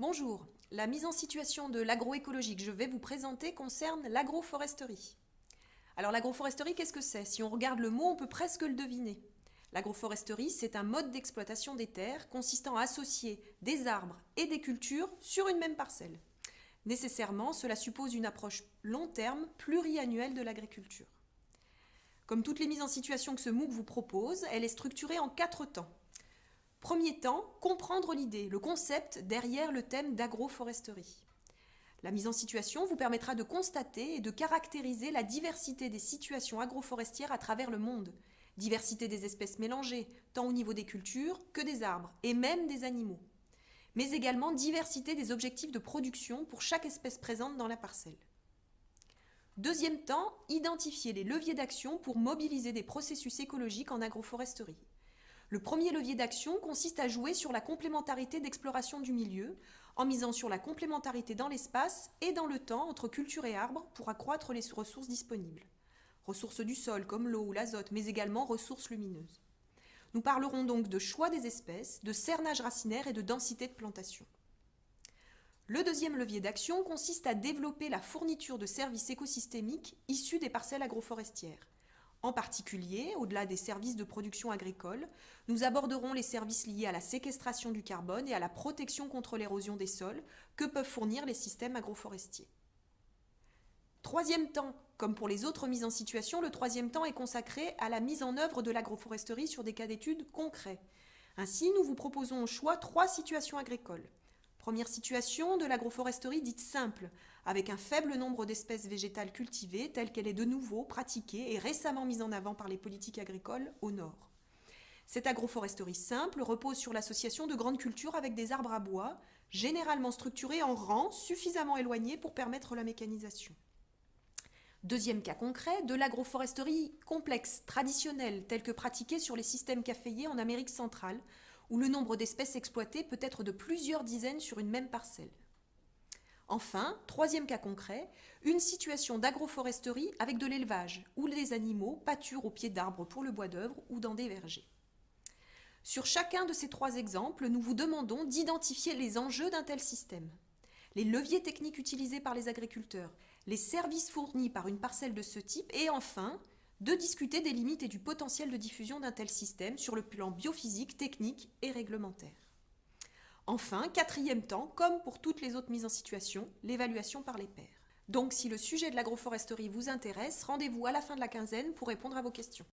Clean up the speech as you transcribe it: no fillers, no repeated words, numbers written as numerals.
Bonjour, la mise en situation de l'agroécologie que je vais vous présenter concerne l'agroforesterie. Alors l'agroforesterie, qu'est-ce que c'est? Si on regarde le mot, on peut presque le deviner. L'agroforesterie, c'est un mode d'exploitation des terres consistant à associer des arbres et des cultures sur une même parcelle. Nécessairement, cela suppose une approche long terme, pluriannuelle de l'agriculture. Comme toutes les mises en situation que ce MOOC vous propose, elle est structurée en 4 temps. Premier temps, comprendre l'idée, le concept derrière le thème d'agroforesterie. La mise en situation vous permettra de constater et de caractériser la diversité des situations agroforestières à travers le monde. Diversité des espèces mélangées, tant au niveau des cultures que des arbres, et même des animaux. Mais également diversité des objectifs de production pour chaque espèce présente dans la parcelle. Deuxième temps, identifier les leviers d'action pour mobiliser des processus écologiques en agroforesterie. Le premier levier d'action consiste à jouer sur la complémentarité d'exploration du milieu, en misant sur la complémentarité dans l'espace et dans le temps entre culture et arbre pour accroître les ressources disponibles. Ressources du sol comme l'eau ou l'azote, mais également ressources lumineuses. Nous parlerons donc de choix des espèces, de cernage racinaire et de densité de plantation. Le deuxième levier d'action consiste à développer la fourniture de services écosystémiques issus des parcelles agroforestières. En particulier, au-delà des services de production agricole, nous aborderons les services liés à la séquestration du carbone et à la protection contre l'érosion des sols que peuvent fournir les systèmes agroforestiers. Troisième temps, comme pour les autres mises en situation, le troisième temps est consacré à la mise en œuvre de l'agroforesterie sur des cas d'études concrets. Ainsi, nous vous proposons au choix 3 situations agricoles. Première situation de l'agroforesterie dite simple, avec un faible nombre d'espèces végétales cultivées telle qu'elle est de nouveau pratiquée et récemment mise en avant par les politiques agricoles au nord. Cette agroforesterie simple repose sur l'association de grandes cultures avec des arbres à bois, généralement structurés en rangs suffisamment éloignés pour permettre la mécanisation. Deuxième cas concret, de l'agroforesterie complexe, traditionnelle, telle que pratiquée sur les systèmes caféiers en Amérique centrale, où le nombre d'espèces exploitées peut être de plusieurs dizaines sur une même parcelle. Enfin, troisième cas concret, une situation d'agroforesterie avec de l'élevage, où les animaux pâturent au pied d'arbres pour le bois d'œuvre ou dans des vergers. Sur chacun de ces 3 exemples, nous vous demandons d'identifier les enjeux d'un tel système, les leviers techniques utilisés par les agriculteurs, les services fournis par une parcelle de ce type et enfin, de discuter des limites et du potentiel de diffusion d'un tel système sur le plan biophysique, technique et réglementaire. Enfin, quatrième temps, comme pour toutes les autres mises en situation, l'évaluation par les pairs. Donc si le sujet de l'agroforesterie vous intéresse, rendez-vous à la fin de la quinzaine pour répondre à vos questions.